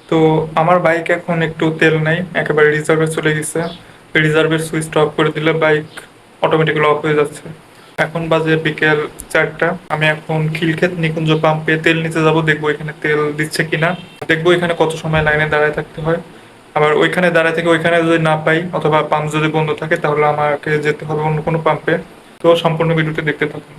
তো আমার বাইক এখন একটু তেল নাই, একেবারে রিজার্ভে চলে গেছে। রিজার্ভের সুইচটা অফ করে দিলে বাইক অটোমেটিক্যালি অফ হয়ে যাচ্ছে। এখন বাজে বিকেল 4টা। আমি এখন খিলক্ষেত নিকুঞ্জ পাম্পে তেল নিতে যাব, দেখবো এখানে তেল দিচ্ছে কিনা, দেখবো এখানে কত সময় লাইনে দাঁড়ায় থাকতে হয়। আবার ওইখানে দাঁড়ায় থেকে ওইখানে যদি না পাই অথবা পাম্প যদি বন্ধ থাকে তাহলে আমাকে যেতে হবে অন্য কোনো পাম্পে। তো সম্পূর্ণ ভিডিওটি দেখতে থাকুন।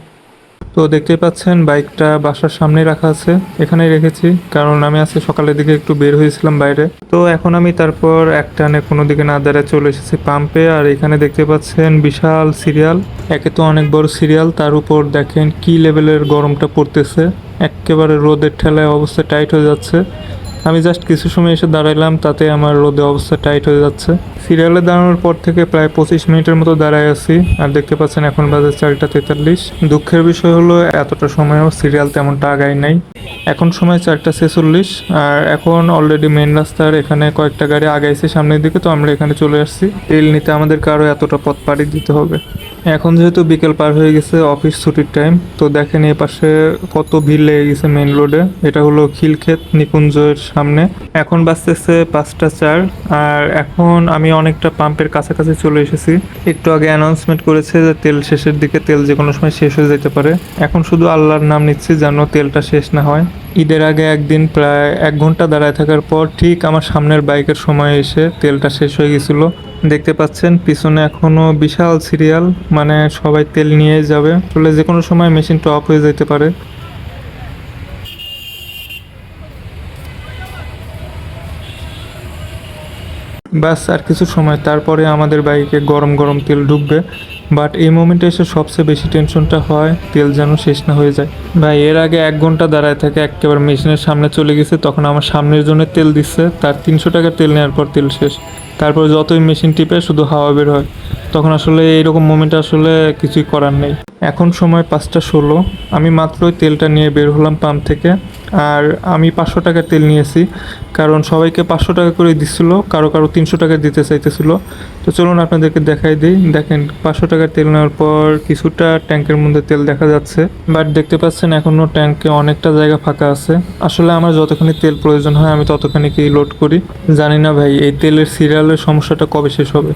তো দেখতেই পাচ্ছেন বাইকটা বাসার সামনে রাখা আছে, এখানেই রেখেছি কারণ আমি আজকে সকালের দিকে একটু বের হয়েছিলাম বাইরে। তো এখন আমি তারপর একটানে কোনো দিকে না দাঁড়ায় চলে এসেছি পাম্পে। আর এখানে দেখতে পাচ্ছেন বিশাল সিরিয়াল, একে তো অনেক বড় সিরিয়াল, তার উপর দেখেন কি লেভেলের গরমটা পড়তেছে, একেবারে রোদের ঠেলায় অবস্থা টাইট হয়ে যাচ্ছে। আমি জাস্ট কিছু সময় এসে দাঁড়াইলাম, তাতে আমার রোদে অবস্থা টাইট হয়ে যাচ্ছে। সিরিয়ালে দাঁড়ানোর পর থেকে প্রায় 25 মিনিটের মতো দাঁড়ায় আছি। আর দেখতে পাচ্ছেন এখন বাজে 4টা 43। দুঃখের বিষয় হলো এতটা সময়ও সিরিয়াল তেমনটা আগায় নাই। এখন সময় 4টা 46। আর এখন অলরেডি মেন রাস্তার এখানে কয়েকটা গাড়ি আগাইছে সামনের দিকে, তো আমরা এখানে চলে আসছি। তেল নিতে আমাদের কারো এতটা পথ পাড়ি দিতে হবে। এখন যেহেতু বিকেল পার হয়ে গেছে, অফিস ছুটির টাইম, তো দেখেন এই পাশে কত ভিড় লেগে গেছে মেইন রোডে। এটা হলো খিলক্ষেত নিকুঞ্জের সামনে। এখন বাজতেছে 5টা 4। আর এখন আমি অনেকটা পাম্পের কাছাকাছি চলে এসেছি। একটু আগে অ্যানাউন্সমেন্ট করেছে যে তেল শেষের দিকে, তেল যে কোনো সময় শেষ হয়ে যেতে পারে। এখন শুধু আল্লাহর নাম নিচ্ছি যেন তেলটা শেষ না হয়। ঈদের আগে একদিন প্রায় 1 ঘন্টা দাঁড়ায় থাকার পর ঠিক আমার সামনের বাইকের সময় এসে তেলটা শেষ হয়ে গেছিল। দেখতে পাচ্ছেন পিছনে এখনো বিশাল সিরিয়াল, মানে সবাই তেল নিয়ে যাবে, আসলে যে কোনো সময় মেশিনটা অফ হয়ে যেতে পারে। ব্যাস আর কিছু সময়, তারপরে আমাদের বাইকে গরম গরম তেল ঢুকবে। বাট এই মোমেন্টে এসে সবচেয়ে বেশি টেনশনটা হয় তেল যেন শেষ না হয়ে যায়। ভাই এর আগে 1 ঘন্টা দাঁড়ায় থাকে একেবারে মেশিনের সামনে চলে গেছে, তখন আমার সামনের জন্য তেল দিচ্ছে, তার 300 টাকার তেল নেওয়ার পর তেল শেষ। তারপর যতই মেশিন টিপে শুধু হাওয়া বের হয়। তখন আসলে এইরকম মোমেন্টে আসলে কিছুই করার নেই। এখন সময় 5টা 16। আমি মাত্রই তেলটা নিয়ে বের হলাম পাম্প থেকে। আর আমি 500 টাকার তেল নিয়েছি, কারণ সবাইকে 500 টাকা করে দিচ্ছিল, কারো কারো 300 টাকা দিতে চাইতেছিল। তো চলুন আপনাদেরকে দেখাই দিই। দেখেন 500 টাকার তেল নেওয়ার পর কিছুটা ট্যাঙ্কের মধ্যে তেল দেখা যাচ্ছে, বাট দেখতে পাচ্ছেন এখনও ট্যাঙ্কে অনেকটা জায়গা ফাঁকা আছে। আসলে আমার যতখানি তেল প্রয়োজন হয় আমি ততখানি কি লোড করি। জানি না ভাই এই তেলের সিরিয়ালের সমস্যাটা কবে শেষ হবে।